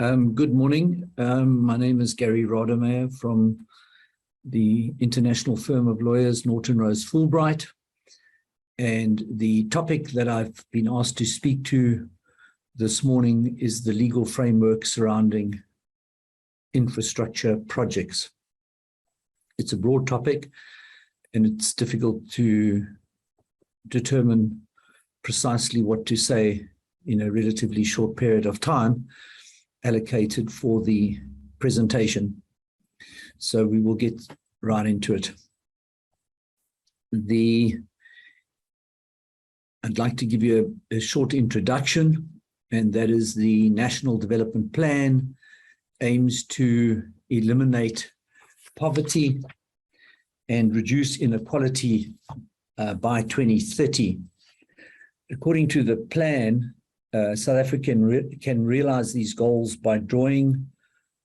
Good morning. My name is Gary Rademeyer from the international firm of lawyers Norton Rose Fulbright. And the topic that I've been asked to speak to this morning is the legal framework surrounding infrastructure projects. It's a broad topic, and it's difficult to determine precisely what to say in a relatively short period of time allocated for the presentation. So we will get right into it. I'd like to give you a short introduction, and that is the National Development Plan aims to eliminate poverty and reduce inequality by 2030. According to the plan, South Africa can realize these goals by drawing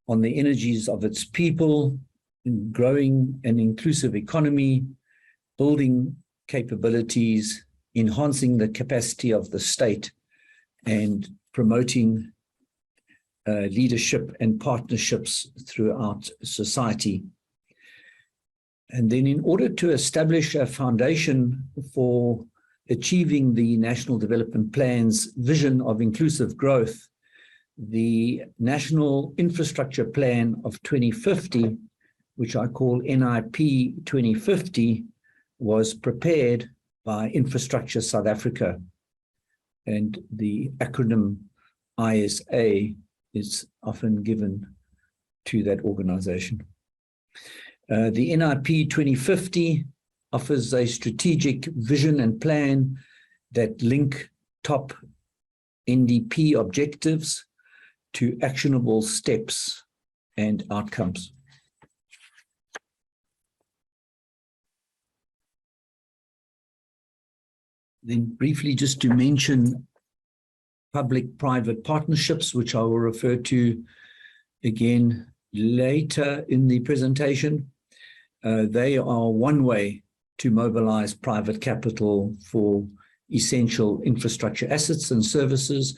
on the energies of its people, in growing an inclusive economy, building capabilities, enhancing the capacity of the state, and promoting leadership and partnerships throughout society. And then in order to establish a foundation for achieving the National Development Plan's vision of inclusive growth, the National Infrastructure Plan of 2050, which I call NIP 2050, was prepared by Infrastructure South Africa. And the acronym ISA is often given to that organization. The NIP 2050 offers a strategic vision and plan that link top NDP objectives to actionable steps and outcomes. Then briefly, just to mention public-private partnerships, which I will refer to again later in the presentation. They are one way to mobilize private capital for essential infrastructure assets and services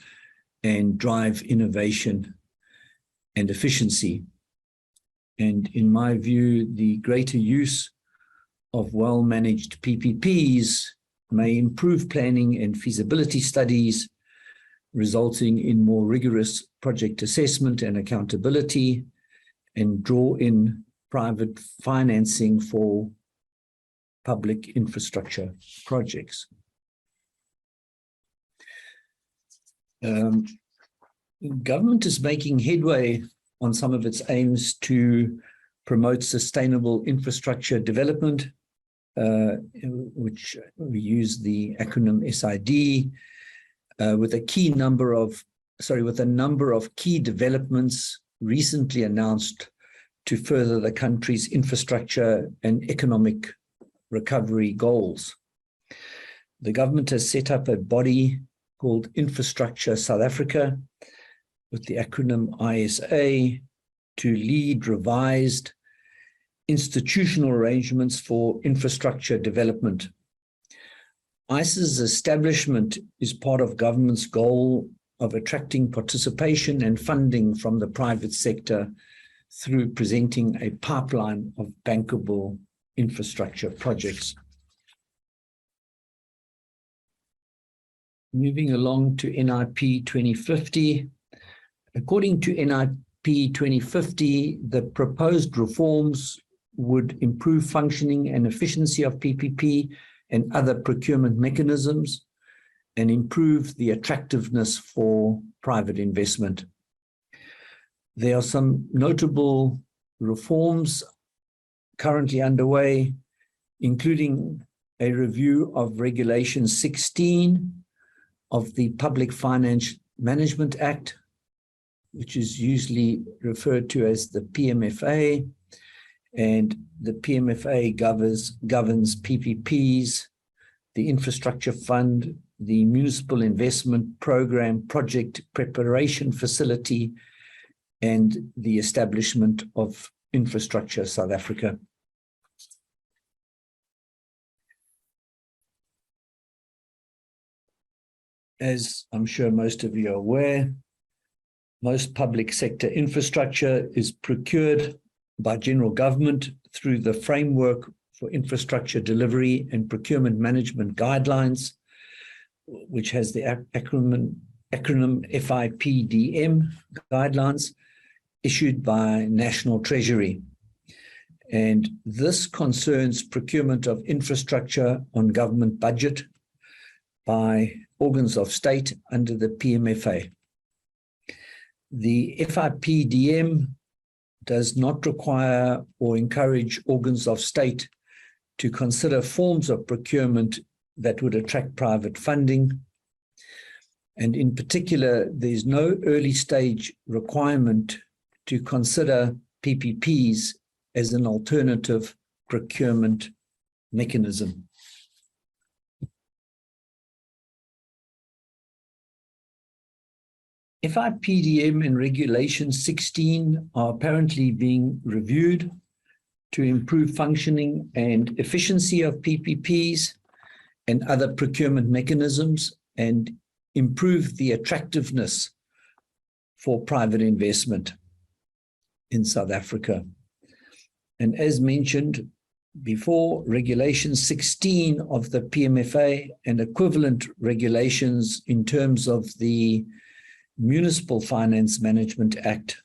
and drive innovation and efficiency. And in my view, the greater use of well-managed PPPs may improve planning and feasibility studies, resulting in more rigorous project assessment and accountability, and draw in private financing for public infrastructure projects. Government is making headway on some of its aims to promote sustainable infrastructure development, which we use the acronym SID, with a number of key developments recently announced to further the country's infrastructure and economic recovery goals. The government has set up a body called Infrastructure South Africa, with the acronym ISA, to lead revised institutional arrangements for infrastructure development. ISA's establishment is part of government's goal of attracting participation and funding from the private sector through presenting a pipeline of bankable infrastructure projects. Moving along to NIP 2050. According to NIP 2050, the proposed reforms would improve functioning and efficiency of PPP and other procurement mechanisms and improve the attractiveness for private investment. There are some notable reforms currently underway, including a review of Regulation 16 of the Public Finance Management Act, which is usually referred to as the PMFA, and the PMFA governs PPPs, the Infrastructure Fund, the Municipal Investment Program Project Preparation Facility, and the establishment of Infrastructure South Africa. As I'm sure most of you are aware, Most public sector infrastructure is procured by general government through the Framework for Infrastructure Delivery and Procurement Management Guidelines, which has the acronym FIPDM guidelines, issued by National Treasury. And this concerns procurement of infrastructure on government budget by organs of state under the PMFA. The FIPDM does not require or encourage organs of state to consider forms of procurement that would attract private funding. And in particular, there's no early stage requirement to consider PPPs as an alternative procurement mechanism. FIPDM and Regulation 16 are apparently being reviewed to improve functioning and efficiency of PPPs and other procurement mechanisms and improve the attractiveness for private investment in South Africa. And as mentioned before, Regulation 16 of the PMFA and equivalent regulations in terms of the Municipal Finance Management Act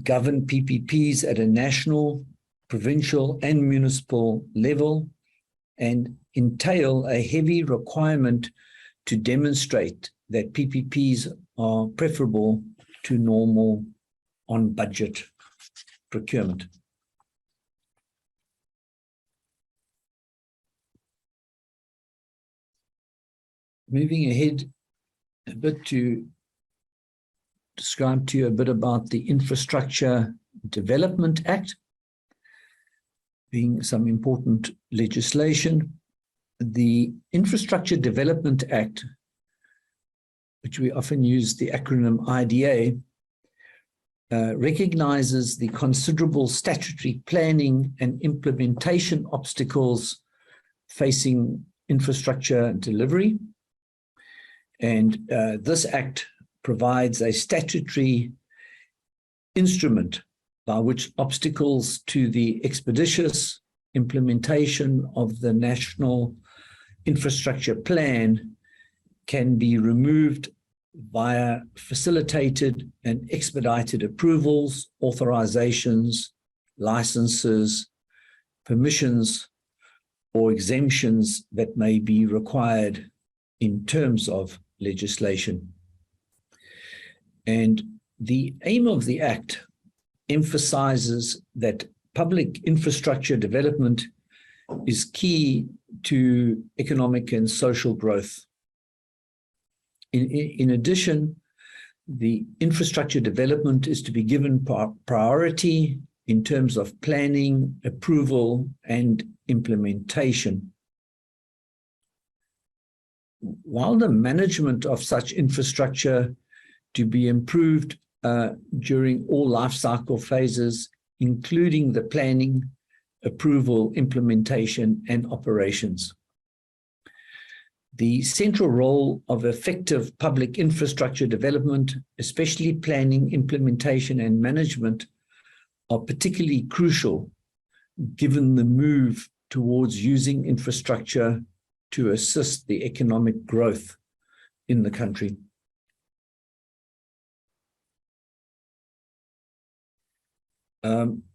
govern PPPs at a national, provincial, and municipal level and entail a heavy requirement to demonstrate that PPPs are preferable to normal on-budget procurement. Moving ahead a bit to describe to you a bit about the Infrastructure Development Act, being some important legislation. The Infrastructure Development Act, which we often use the acronym IDA, recognizes the considerable statutory planning and implementation obstacles facing infrastructure delivery. And this act provides a statutory instrument by which obstacles to the expeditious implementation of the National Infrastructure Plan can be removed via facilitated and expedited approvals, authorizations, licenses, permissions, or exemptions that may be required in terms of legislation. And the aim of the Act emphasizes that public infrastructure development is key to economic and social growth. In addition, the infrastructure development is to be given priority in terms of planning, approval, and implementation. While the management of such infrastructure to be improved during all life cycle phases, including the planning, approval, implementation, and operations. The central role of effective public infrastructure development, especially planning, implementation, and management, are particularly crucial given the move towards using infrastructure to assist the economic growth in the country.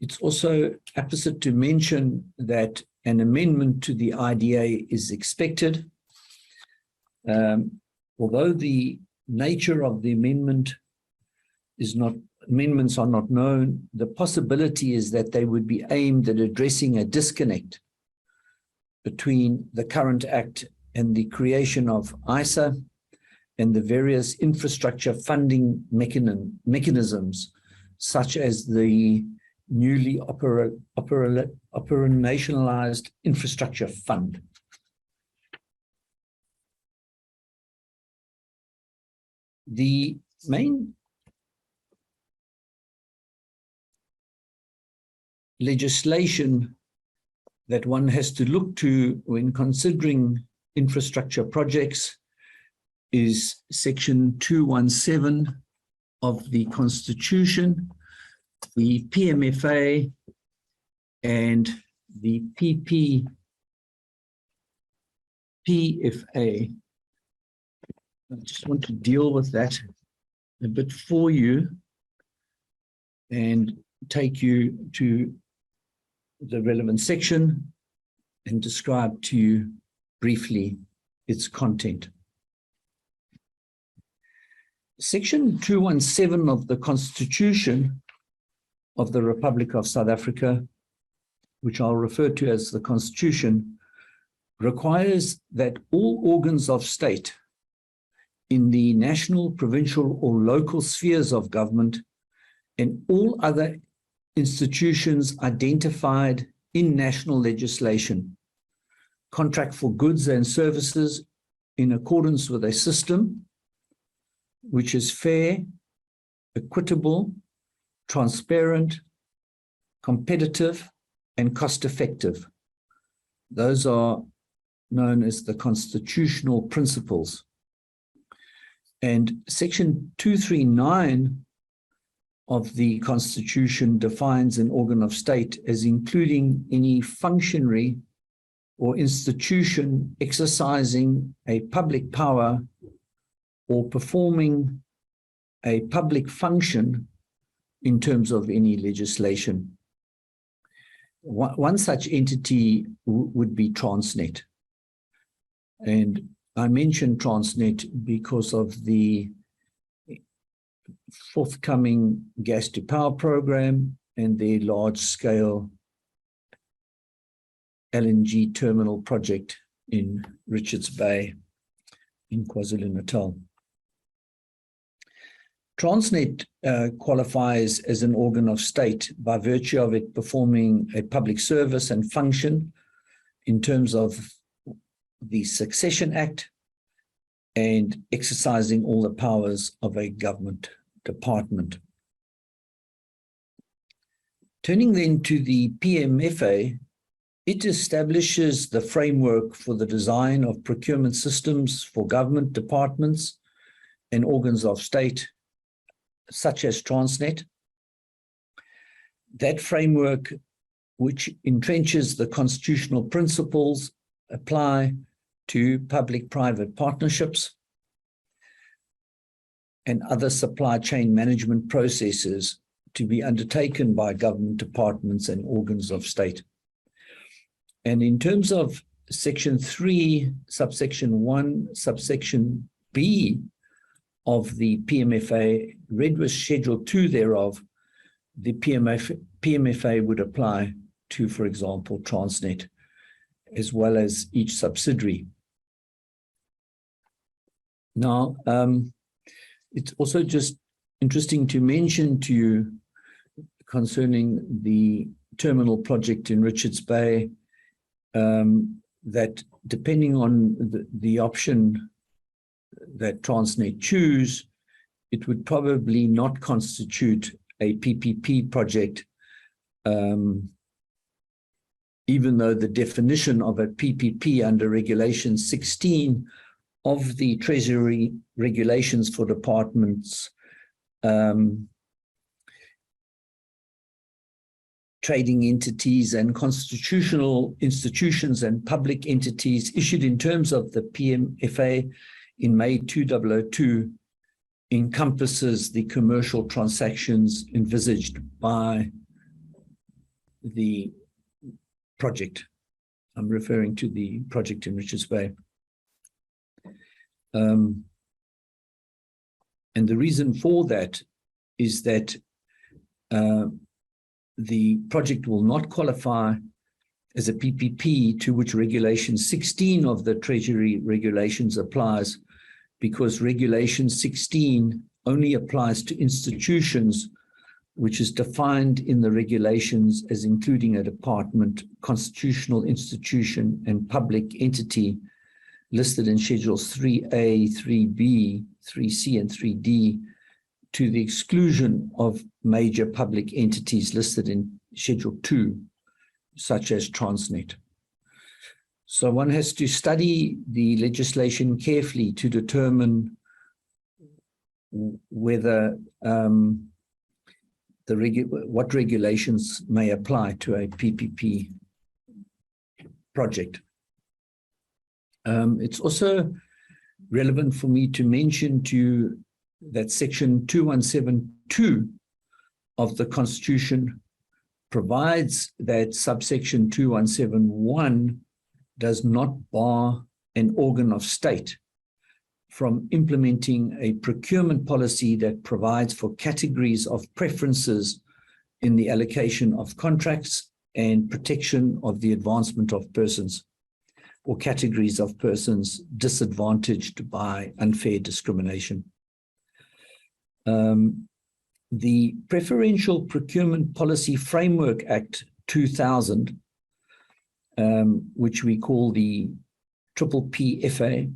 It's also apposite to mention that an amendment to the IDA is expected. Although the nature of the amendments are not known, the possibility is that they would be aimed at addressing a disconnect between the current Act and the creation of ISA and the various infrastructure funding mechanisms, such as the newly operationalized infrastructure fund. The main legislation that one has to look to when considering infrastructure projects is Section 217 of the Constitution, the PMFA, and the PFA. I just want to deal with that a bit for you and take you to the relevant section and describe to you briefly its content. Section 217 of the Constitution of the Republic of South Africa, which I'll refer to as the Constitution, requires that all organs of state in the national, provincial, or local spheres of government and all other institutions identified in national legislation contract for goods and services in accordance with a system which is fair, equitable, transparent, competitive, and cost-effective. Those are known as the constitutional principles. And Section 239 of the Constitution defines an organ of state as including any functionary or institution exercising a public power or performing a public function in terms of any legislation. One such entity would be Transnet. And I mention Transnet because of the forthcoming gas to power program and their large-scale LNG terminal project in Richards Bay in KwaZulu-Natal. Transnet qualifies as an organ of state by virtue of it performing a public service and function in terms of the Succession Act and exercising all the powers of a government department. Turning then to the PMFA, it establishes the framework for the design of procurement systems for government departments and organs of state, such as Transnet. That framework, which entrenches the constitutional principles, apply to public-private partnerships and other supply chain management processes to be undertaken by government departments and organs of state. And in terms of Section 3, subsection 1, subsection B of the PMFA, read with Schedule 2 thereof, the PMFA would apply to, for example, Transnet, as well as each subsidiary. Now, it's also just interesting to mention to you concerning the terminal project in Richards Bay, that depending on the option that Transnet choose, it would probably not constitute a PPP project, even though the definition of a PPP under Regulation 16 of the Treasury regulations for departments, trading entities and constitutional institutions and public entities issued in terms of the PMFA in May 2002 encompasses the commercial transactions envisaged by the project. I'm referring to the project in Richards Bay. And the reason for that is that the project will not qualify as a PPP to which Regulation 16 of the Treasury regulations applies, because Regulation 16 only applies to institutions which is defined in the regulations as including a department, constitutional institution, and public entity listed in Schedules 3A, 3B, 3C, and 3D, to the exclusion of major public entities listed in Schedule 2, such as Transnet. So one has to study the legislation carefully to determine whether what regulations may apply to a PPP project. It's also relevant for me to mention to you that Section 2172 of the Constitution provides that subsection 2171 does not bar an organ of state from implementing a procurement policy that provides for categories of preferences in the allocation of contracts and protection of the advancement of persons or categories of persons disadvantaged by unfair discrimination. The Preferential Procurement Policy Framework Act 2000, which we call the PPPFA,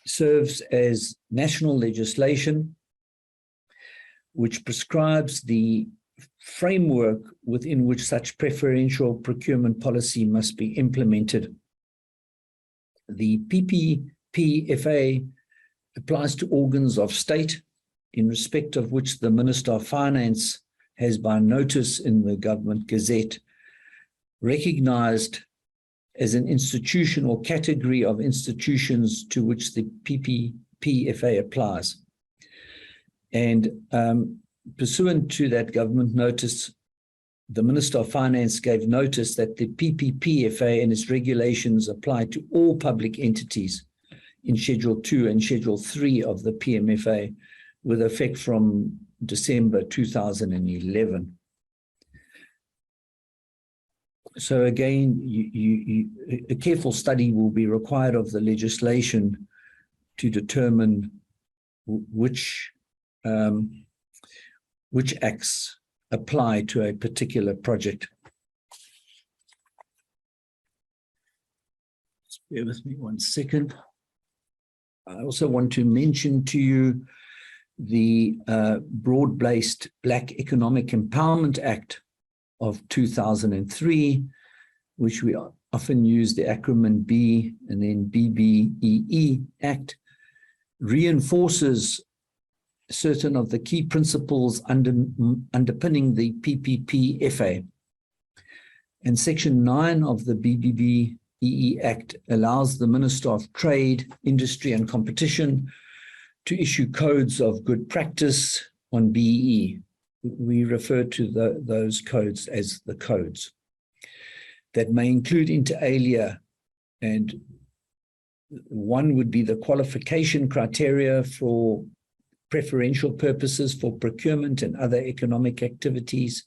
serves as national legislation which prescribes the framework within which such preferential procurement policy must be implemented. The PPPFA applies to organs of state in respect of which the Minister of Finance has, by notice in the Government Gazette, recognized as an institution or category of institutions to which the PPPFA applies. And pursuant to that government notice, the Minister of Finance gave notice that the PPPFA and its regulations apply to all public entities in Schedule 2 and Schedule 3 of the PMFA, with effect from December 2011. So again, a careful study will be required of the legislation to determine which acts apply to a particular project. Just bear with me 1 second. I also want to mention to you the Broad-Based Black Economic Empowerment Act of 2003, which we often use the acronym B and then BBEE Act, reinforces certain of the key principles underpinning the PPPFA. And Section 9 of the BBBEE Act allows the Minister of Trade, Industry and Competition to issue codes of good practice on BEE. We refer to those codes as the codes that may include inter alia, and one would be the qualification criteria for preferential purposes for procurement and other economic activities.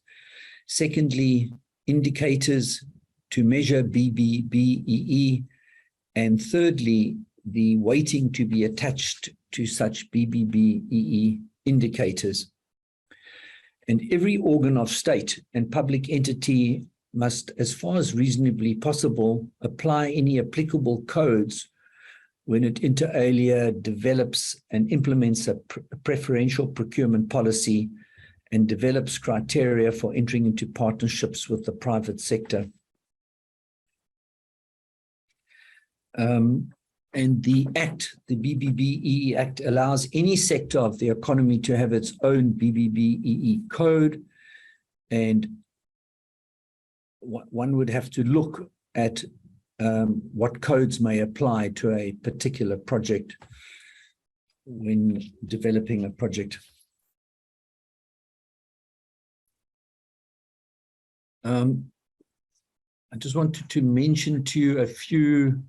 Secondly, indicators to measure BBBEE. And thirdly, the weighting to be attached to such BBBEE indicators. And every organ of state and public entity must, as far as reasonably possible, apply any applicable codes when it inter alia develops and implements a preferential procurement policy and develops criteria for entering into partnerships with the private sector. And the Act, the BBBEE Act, allows any sector of the economy to have its own BBBEE code, and one would have to look at what codes may apply to a particular project when developing a project. I just wanted to mention to you a few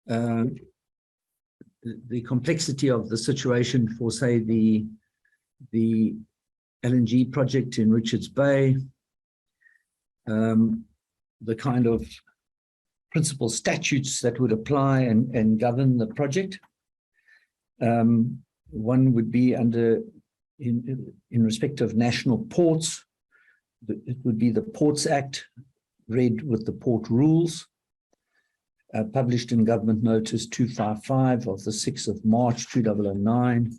the complexity of the situation for, say, the LNG project in Richards Bay, the kind of principal statutes that would apply and govern the project. One would be under, in respect of national ports, it would be the Ports Act, read with the port rules, published in Government Notice 255 of the 6th of March 2009.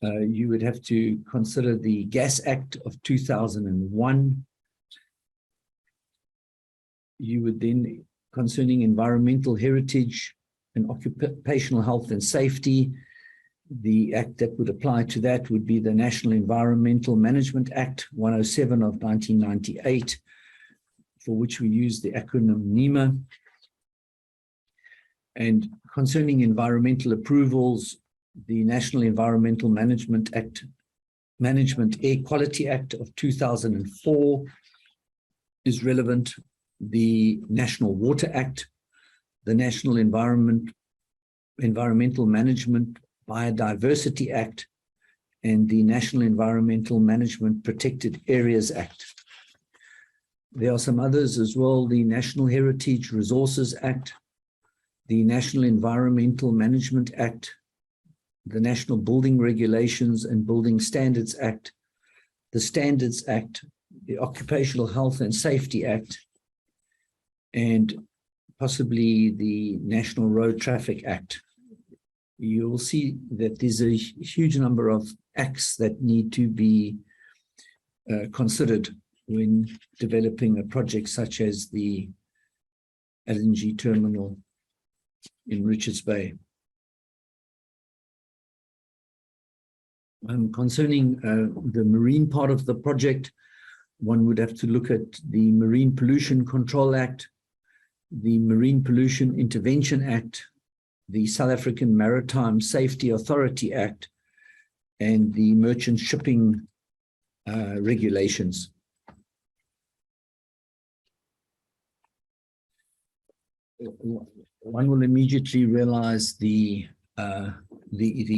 You would have to consider the Gas Act of 2001. You would then, concerning environmental heritage and occupational health and safety, The act that would apply to that would be the National Environmental Management Act 107 of 1998, for which we use the acronym NEMA. And concerning environmental approvals, the National Environmental Management Air Quality Act of 2004 is relevant. The National Water Act, the National Environmental Management Biodiversity Act, and the National Environmental Management Protected Areas Act. There are some others as well: the National Heritage Resources Act, the National Environmental Management Act, the National Building Regulations and Building Standards Act, the Standards Act, the Occupational Health and Safety Act, and possibly the National Road Traffic Act. You will see that there's a huge number of acts that need to be considered when developing a project such as the LNG terminal in Richards Bay. Concerning the marine part of the project, one would have to look at the Marine Pollution Control Act, the Marine Pollution Intervention Act, the South African Maritime Safety Authority Act, and the Merchant Shipping regulations. One will immediately realize the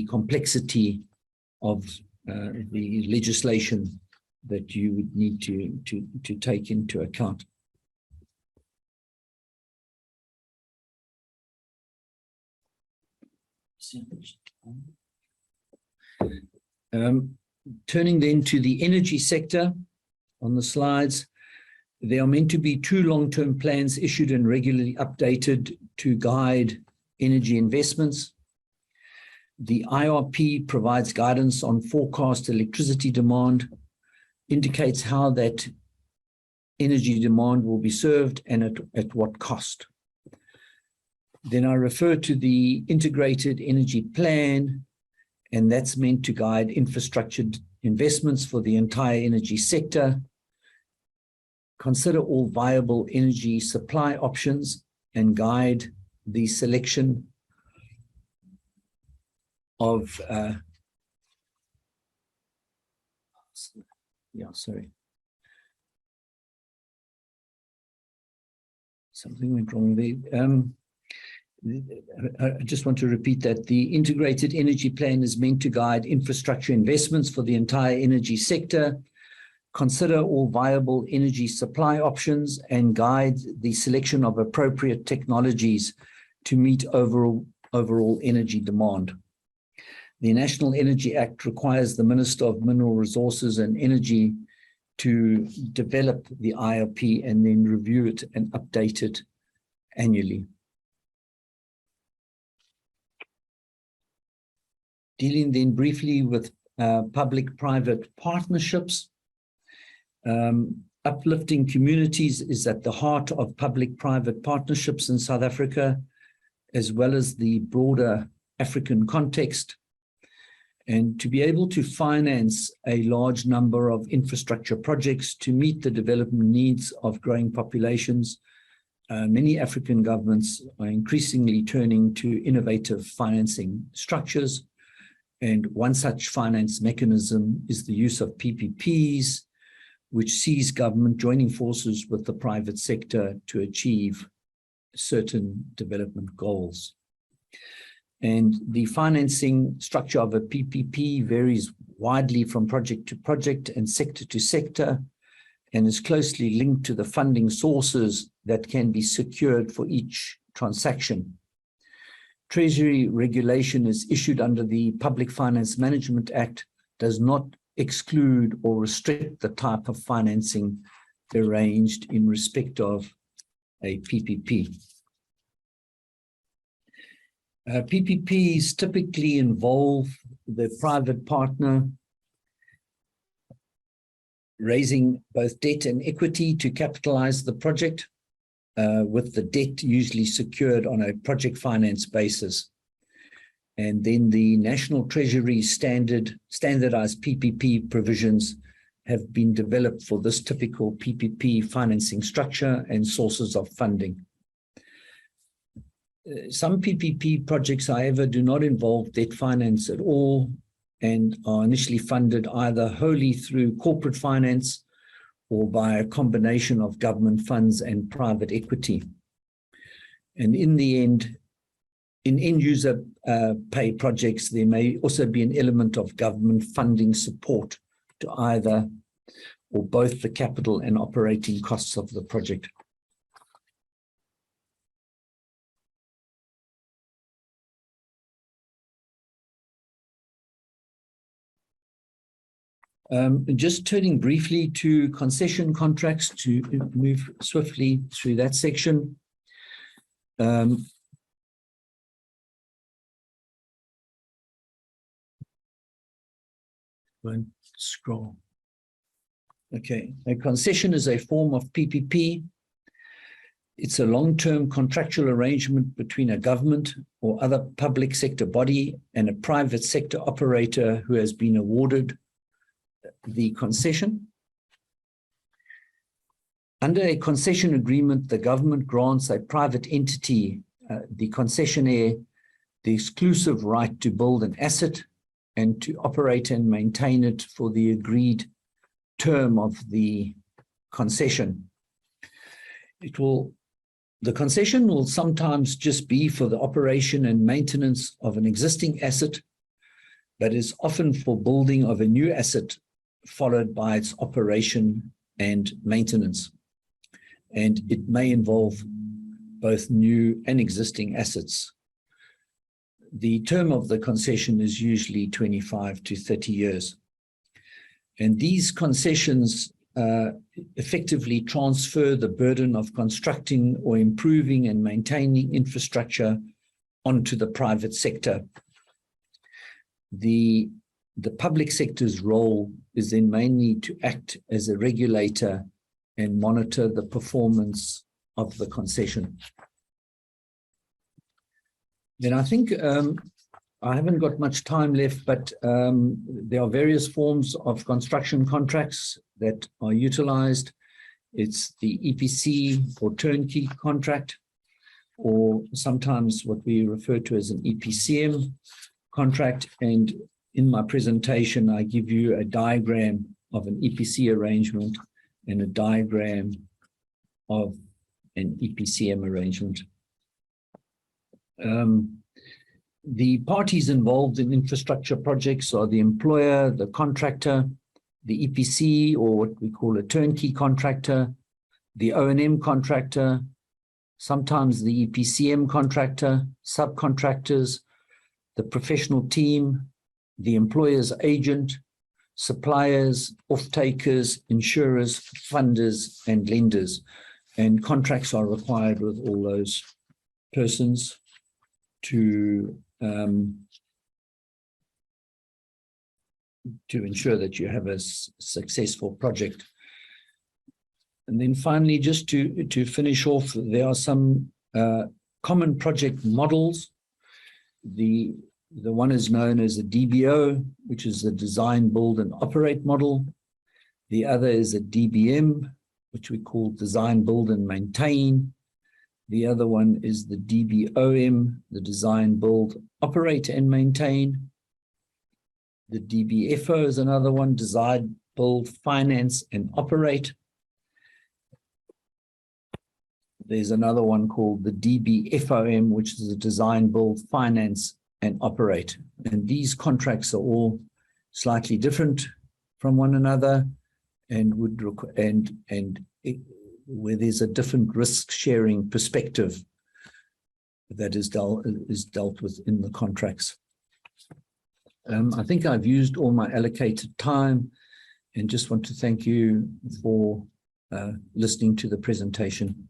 complexity of the legislation that you would need to take into account. Turning then to the energy sector on the slides, there are meant to be 2 long-term plans issued and regularly updated to guide energy investments. The IRP provides guidance on forecast electricity demand, indicates how that energy demand will be served and at what cost. Then I refer to the Integrated Energy Plan, and that's meant to guide infrastructure investments for the entire energy sector, consider all viable energy supply options, and guide the selection of something went wrong there. I just want to repeat that the Integrated Energy Plan is meant to guide infrastructure investments for the entire energy sector, consider all viable energy supply options, and guide the selection of appropriate technologies to meet overall energy demand. The National Energy Act requires the Minister of Mineral Resources and Energy to develop the IRP and then review it and update it annually. Dealing then briefly with public-private partnerships. Uplifting communities is at the heart of public-private partnerships in South Africa, as well as the broader African context. And to be able to finance a large number of infrastructure projects to meet the development needs of growing populations, many African governments are increasingly turning to innovative financing structures. And one such finance mechanism is the use of PPPs, which sees government joining forces with the private sector to achieve certain development goals. And the financing structure of a PPP varies widely from project to project and sector to sector, and is closely linked to the funding sources that can be secured for each transaction. Treasury regulation is issued under the Public Finance Management Act, does not exclude or restrict the type of financing arranged in respect of a PPP. PPPs typically involve the private partner raising both debt and equity to capitalize the project, with the debt usually secured on a project finance basis. And then the National Treasury standardized PPP provisions have been developed for this typical PPP financing structure and sources of funding. Some PPP projects, however, do not involve debt finance at all and are initially funded either wholly through corporate finance or by a combination of government funds and private equity. And in the end, in end-user pay projects, there may also be an element of government funding support to either or both the capital and operating costs of the project. Just turning briefly to concession contracts to move swiftly through that section. Won't scroll. Okay, a concession is a form of PPP. It's a long-term contractual arrangement between a government or other public sector body and a private sector operator who has been awarded the concession. Under a concession agreement, the government grants a private entity, the concessionaire, the exclusive right to build an asset and to operate and maintain it for the agreed term of the concession. The concession will sometimes just be for the operation and maintenance of an existing asset, but is often for building of a new asset, followed by its operation and maintenance. And it may involve both new and existing assets. The term of the concession is usually 25 to 30 years. And these concessions effectively transfer the burden of constructing or improving and maintaining infrastructure onto the private sector. The public sector's role is then mainly to act as a regulator and monitor the performance of the concession. Then I think I haven't got much time left, but there are various forms of construction contracts that are utilized. It's the EPC or turnkey contract, or sometimes what we refer to as an EPCM contract. And in my presentation, I give you a diagram of an EPC arrangement and a diagram of an EPCM arrangement. The parties involved in infrastructure projects are the employer, the contractor, the EPC, or what we call a turnkey contractor, the O&M contractor, sometimes the EPCM contractor, subcontractors, the professional team, the employer's agent, suppliers, off-takers, insurers, funders, and lenders. And contracts are required with all those persons to ensure that you have a successful project. And then finally, just to finish off, there are some common project models. The one is known as a DBO, which is the design, build, and operate model. The other is a DBM, which we call design, build, and maintain. The other one is the DBOM, the design, build, operate, and maintain. The DBFO is another one, design, build, finance, and operate. There's another one called the DBFOM, which is the design, build, finance, and operate. And these contracts are all slightly different from one another and where there's a different risk-sharing perspective that is dealt with in the contracts. I think I've used all my allocated time and just want to thank you for listening to the presentation.